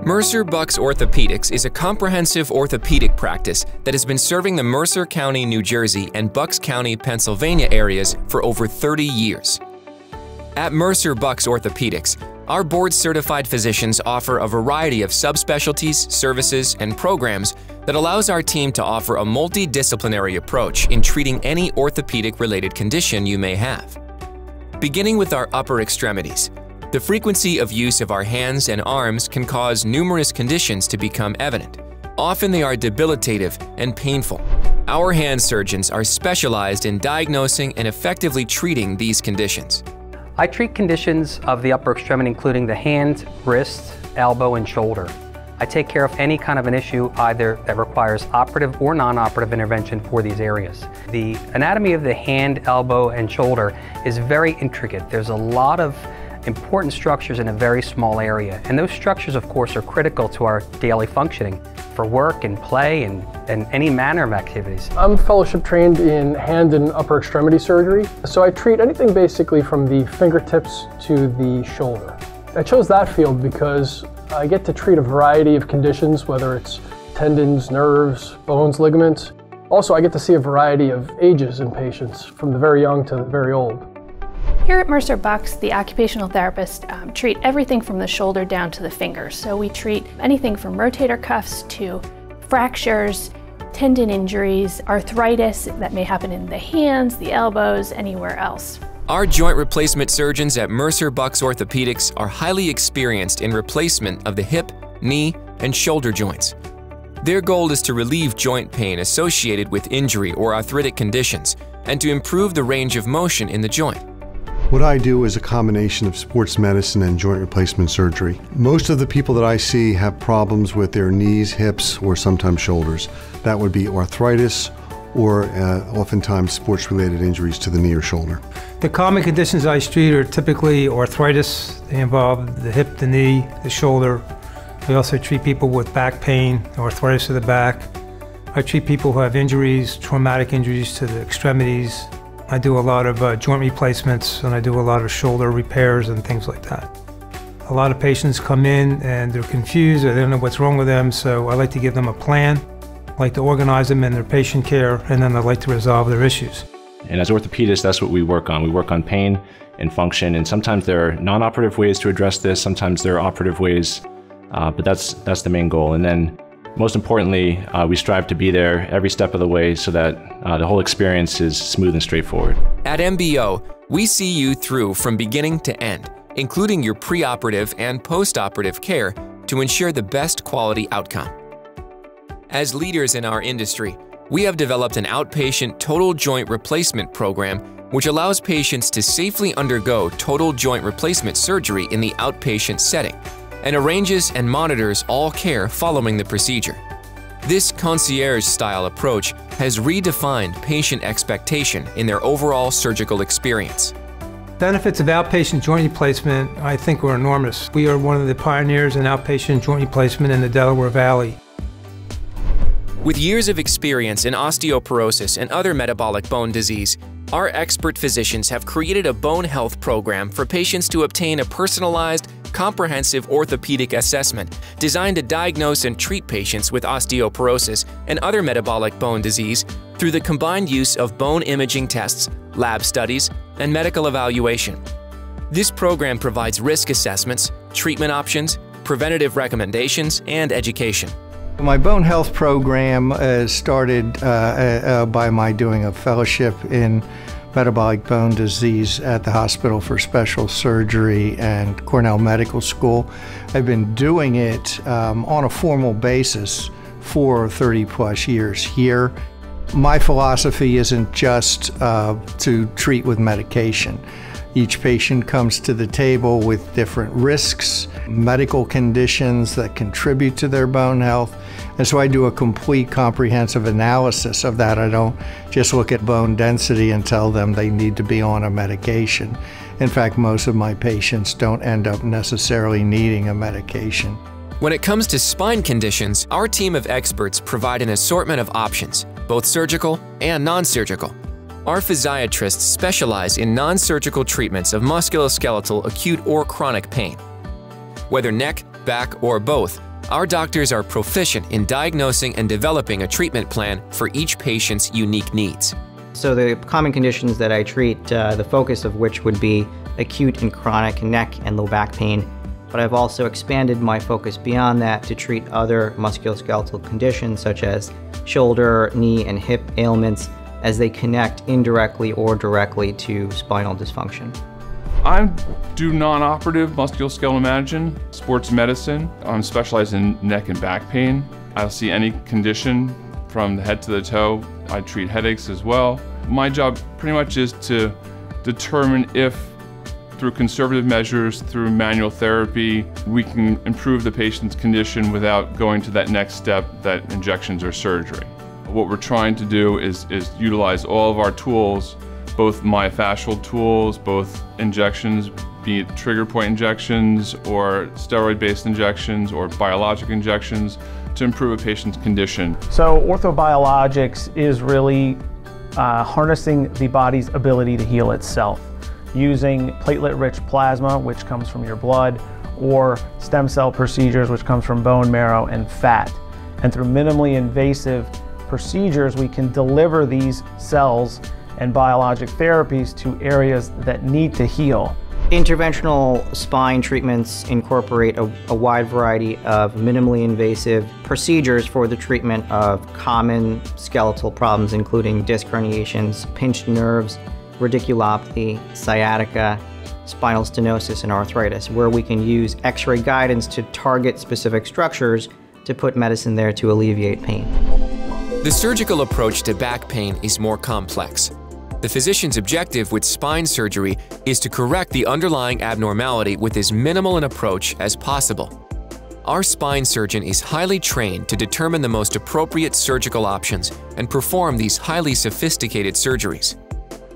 Mercer-Bucks Orthopaedics is a comprehensive orthopedic practice that has been serving the Mercer County, New Jersey and Bucks County, Pennsylvania areas for over 30 years. At Mercer-Bucks Orthopaedics, our board-certified physicians offer a variety of subspecialties, services, and programs that allows our team to offer a multidisciplinary approach in treating any orthopedic-related condition you may have. Beginning with our upper extremities, the frequency of use of our hands and arms can cause numerous conditions to become evident. Often they are debilitative and painful. Our hand surgeons are specialized in diagnosing and effectively treating these conditions. I treat conditions of the upper extremity including the hand, wrist, elbow, and shoulder. I take care of any kind of an issue either that requires operative or non-operative intervention for these areas. The anatomy of the hand, elbow, and shoulder is very intricate. There's a lot of important structures in a very small area, and those structures of course are critical to our daily functioning for work and play and any manner of activities. I'm fellowship trained in hand and upper extremity surgery, so I treat anything basically from the fingertips to the shoulder. I chose that field because I get to treat a variety of conditions, whether it's tendons, nerves, bones, ligaments. Also, I get to see a variety of ages in patients, from the very young to the very old. Here at Mercer-Bucks, the occupational therapists treat everything from the shoulder down to the fingers. So we treat anything from rotator cuffs to fractures, tendon injuries, arthritis that may happen in the hands, the elbows, anywhere else. Our joint replacement surgeons at Mercer-Bucks Orthopaedics are highly experienced in replacement of the hip, knee, and shoulder joints. Their goal is to relieve joint pain associated with injury or arthritic conditions and to improve the range of motion in the joint. What I do is a combination of sports medicine and joint replacement surgery. Most of the people that I see have problems with their knees, hips, or sometimes shoulders. That would be arthritis or oftentimes sports-related injuries to the knee or shoulder. The common conditions I treat are typically arthritis. They involve the hip, the knee, the shoulder. We also treat people with back pain, arthritis of the back. I treat people who have injuries, traumatic injuries to the extremities. I do a lot of joint replacements, and I do a lot of shoulder repairs and things like that. A lot of patients come in and they're confused or they don't know what's wrong with them, so I like to give them a plan. I like to organize them in their patient care, and then I like to resolve their issues. And as orthopedists, that's what we work on. We work on pain and function, and sometimes there are non-operative ways to address this, sometimes there are operative ways, but that's the main goal. And then most importantly, we strive to be there every step of the way so that the whole experience is smooth and straightforward. At MBO, we see you through from beginning to end, including your preoperative and postoperative care to ensure the best quality outcome. As leaders in our industry, we have developed an outpatient total joint replacement program which allows patients to safely undergo total joint replacement surgery in the outpatient setting and arranges and monitors all care following the procedure. This concierge-style approach has redefined patient expectation in their overall surgical experience. Benefits of outpatient joint replacement, I think, are enormous. We are one of the pioneers in outpatient joint replacement in the Delaware Valley. With years of experience in osteoporosis and other metabolic bone disease, our expert physicians have created a bone health program for patients to obtain a personalized, comprehensive orthopedic assessment designed to diagnose and treat patients with osteoporosis and other metabolic bone disease through the combined use of bone imaging tests, lab studies, and medical evaluation. This program provides risk assessments, treatment options, preventative recommendations, and education. My bone health program started by my doing a fellowship in metabolic bone disease at the Hospital for Special Surgery and Cornell Medical School. I've been doing it on a formal basis for 30+ years here. My philosophy isn't just to treat with medication. Each patient comes to the table with different risks, medical conditions that contribute to their bone health, and so I do a complete comprehensive analysis of that. I don't just look at bone density and tell them they need to be on a medication. In fact, most of my patients don't end up necessarily needing a medication. When it comes to spine conditions, our team of experts provide an assortment of options, both surgical and non-surgical. Our physiatrists specialize in non-surgical treatments of musculoskeletal acute or chronic pain. Whether neck, back, or both, Our doctors are proficient in diagnosing and developing a treatment plan for each patient's unique needs. So the common conditions that I treat, the focus of which would be acute and chronic neck and low back pain, but I've also expanded my focus beyond that to treat other musculoskeletal conditions such as shoulder, knee, and hip ailments as they connect indirectly or directly to spinal dysfunction. I do non-operative musculoskeletal management, sports medicine. I'm specialized in neck and back pain. I'll see any condition from the head to the toe. I treat headaches as well. My job pretty much is to determine if, through conservative measures, through manual therapy, we can improve the patient's condition without going to that next step, that injections or surgery. What we're trying to do is utilize all of our tools, both myofascial tools, both injections, be it trigger point injections or steroid-based injections or biologic injections, to improve a patient's condition. So orthobiologics is really harnessing the body's ability to heal itself using platelet-rich plasma, which comes from your blood, or stem cell procedures, which comes from bone marrow and fat. And through minimally invasive procedures, we can deliver these cells and biologic therapies to areas that need to heal. Interventional spine treatments incorporate a wide variety of minimally invasive procedures for the treatment of common skeletal problems, including disc herniations, pinched nerves, radiculopathy, sciatica, spinal stenosis, and arthritis, where we can use X-ray guidance to target specific structures to put medicine there to alleviate pain. The surgical approach to back pain is more complex. The physician's objective with spine surgery is to correct the underlying abnormality with as minimal an approach as possible. Our spine surgeon is highly trained to determine the most appropriate surgical options and perform these highly sophisticated surgeries.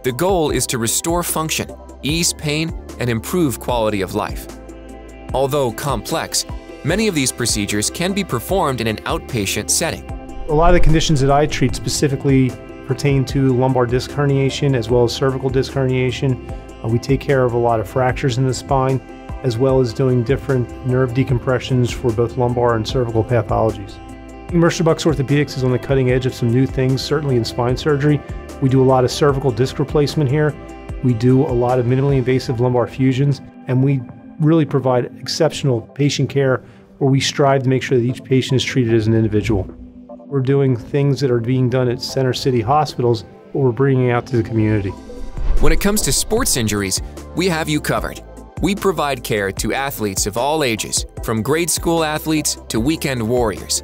The goal is to restore function, ease pain, and improve quality of life. Although complex, many of these procedures can be performed in an outpatient setting. A lot of the conditions that I treat specifically pertain to lumbar disc herniation as well as cervical disc herniation. We take care of a lot of fractures in the spine, as well as doing different nerve decompressions for both lumbar and cervical pathologies. Mercer-Bucks Orthopaedics is on the cutting edge of some new things, certainly in spine surgery. We do a lot of cervical disc replacement here. We do a lot of minimally invasive lumbar fusions, and we really provide exceptional patient care where we strive to make sure that each patient is treated as an individual. We're doing things that are being done at center city hospitals, but we're bringing out to the community. When it comes to sports injuries, we have you covered. We provide care to athletes of all ages, from grade school athletes to weekend warriors.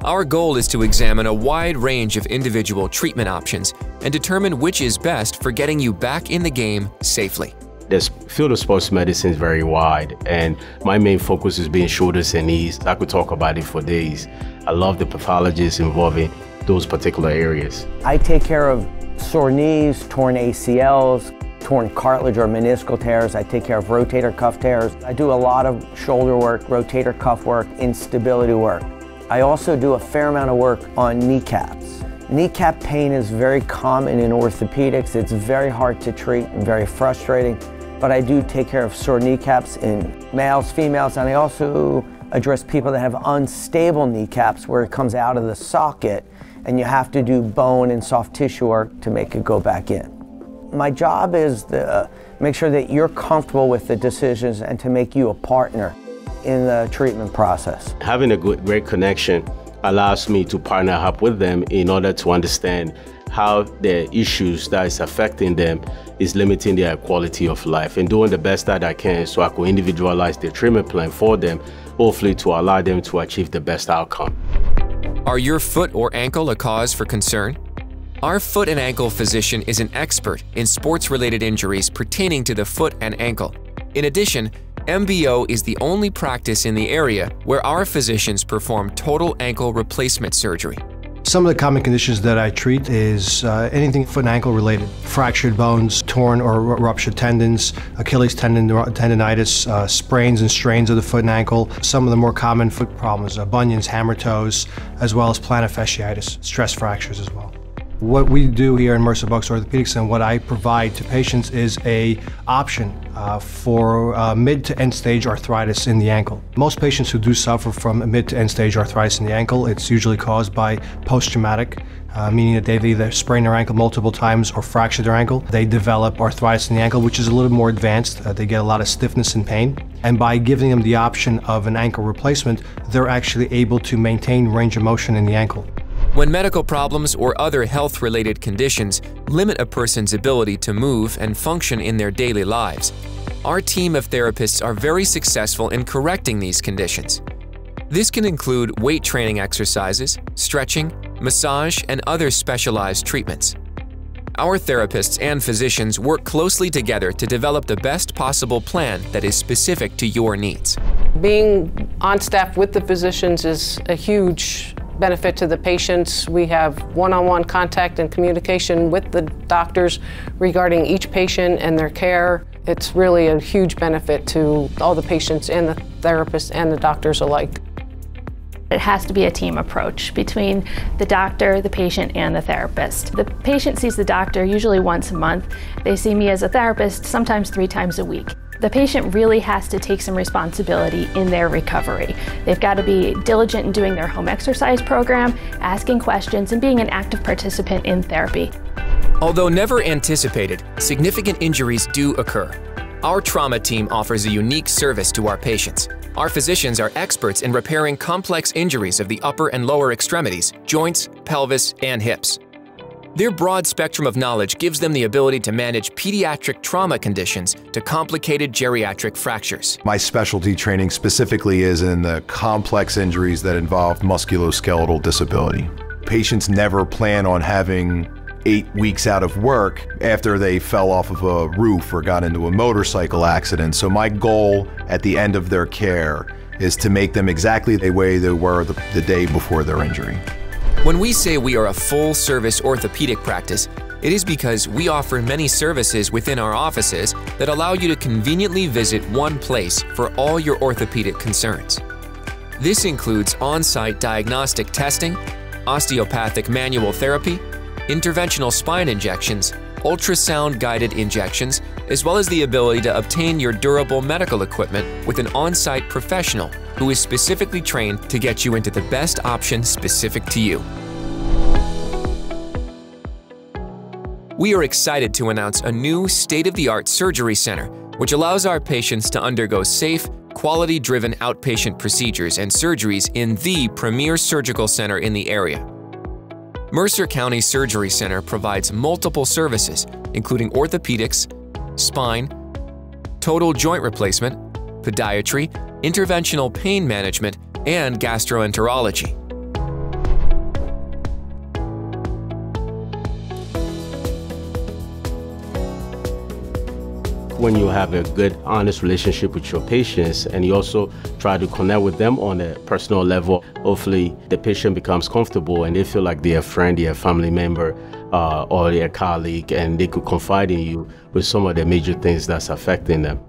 Our goal is to examine a wide range of individual treatment options and determine which is best for getting you back in the game safely. The field of sports medicine is very wide, and my main focus is being shoulders and knees. I could talk about it for days. I love the pathologists involving those particular areas. I take care of sore knees, torn ACLs, torn cartilage or meniscal tears. I take care of rotator cuff tears. I do a lot of shoulder work, rotator cuff work, instability work. I also do a fair amount of work on kneecaps. Kneecap pain is very common in orthopedics. It's very hard to treat and very frustrating, but I do take care of sore kneecaps in males, females, and I also address people that have unstable kneecaps where it comes out of the socket and you have to do bone and soft tissue work to make it go back in. My job is to make sure that you're comfortable with the decisions and to make you a partner in the treatment process. Having a great connection allows me to partner up with them in order to understand how the issues that is affecting them is limiting their quality of life, and doing the best that I can so I could individualize the treatment plan for them, hopefully to allow them to achieve the best outcome. Are your foot or ankle a cause for concern? Our foot and ankle physician is an expert in sports-related injuries pertaining to the foot and ankle. In addition, MBO is the only practice in the area where our physicians perform total ankle replacement surgery. Some of the common conditions that I treat is anything foot and ankle related. Fractured bones, torn or ruptured tendons, Achilles tendonitis, sprains and strains of the foot and ankle. Some of the more common foot problems are bunions, hammer toes, as well as plantar fasciitis, stress fractures as well. What we do here in Mercer-Bucks Orthopaedics and what I provide to patients is an option for mid to end stage arthritis in the ankle. Most patients who do suffer from mid to end stage arthritis in the ankle, it's usually caused by post-traumatic, meaning that they've either sprained their ankle multiple times or fractured their ankle. They develop arthritis in the ankle, which is a little more advanced. They get a lot of stiffness and pain. And by giving them the option of an ankle replacement, they're actually able to maintain range of motion in the ankle. When medical problems or other health-related conditions limit a person's ability to move and function in their daily lives, our team of therapists are very successful in correcting these conditions. This can include weight training exercises, stretching, massage, and other specialized treatments. Our therapists and physicians work closely together to develop the best possible plan that is specific to your needs. Being on staff with the physicians is a huge benefit to the patients. We have one-on-one contact and communication with the doctors regarding each patient and their care. It's really a huge benefit to all the patients and the therapists and the doctors alike. It has to be a team approach between the doctor, the patient, and the therapist. The patient sees the doctor usually once a month. They see me as a therapist sometimes 3 times a week. The patient really has to take some responsibility in their recovery. They've got to be diligent in doing their home exercise program, asking questions, and being an active participant in therapy. Although never anticipated, significant injuries do occur. Our trauma team offers a unique service to our patients. Our physicians are experts in repairing complex injuries of the upper and lower extremities, joints, pelvis, and hips. Their broad spectrum of knowledge gives them the ability to manage pediatric trauma conditions to complicated geriatric fractures. My specialty training specifically is in the complex injuries that involve musculoskeletal disability. Patients never plan on having 8 weeks out of work after they fell off of a roof or got into a motorcycle accident. So my goal at the end of their care is to make them exactly the way they were the day before their injury. When we say we are a full-service orthopedic practice, it is because we offer many services within our offices that allow you to conveniently visit one place for all your orthopedic concerns. This includes on-site diagnostic testing, osteopathic manual therapy, interventional spine injections, ultrasound-guided injections, as well as the ability to obtain your durable medical equipment with an on-site professional who is specifically trained to get you into the best option specific to you. We are excited to announce a new state-of-the-art surgery center, which allows our patients to undergo safe, quality-driven outpatient procedures and surgeries in the premier surgical center in the area. Mercer County Surgery Center provides multiple services, including orthopedics, spine, total joint replacement, podiatry, interventional pain management, and gastroenterology. When you have a good, honest relationship with your patients and you also try to connect with them on a personal level, hopefully the patient becomes comfortable and they feel like they're a friend, they're a family member, or their colleague, and they could confide in you with some of the major things that's affecting them.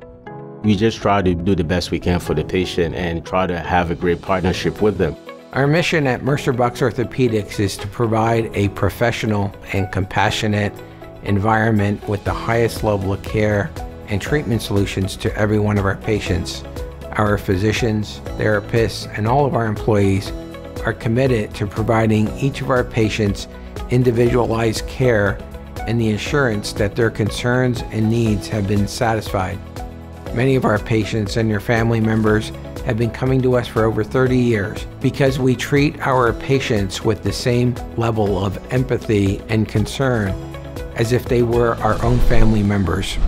We just try to do the best we can for the patient and try to have a great partnership with them. Our mission at Mercer-Bucks Orthopaedics is to provide a professional and compassionate environment with the highest level of care and treatment solutions to every one of our patients. Our physicians, therapists, and all of our employees are committed to providing each of our patients individualized care and the assurance that their concerns and needs have been satisfied. Many of our patients and their family members have been coming to us for over 30 years because we treat our patients with the same level of empathy and concern as if they were our own family members.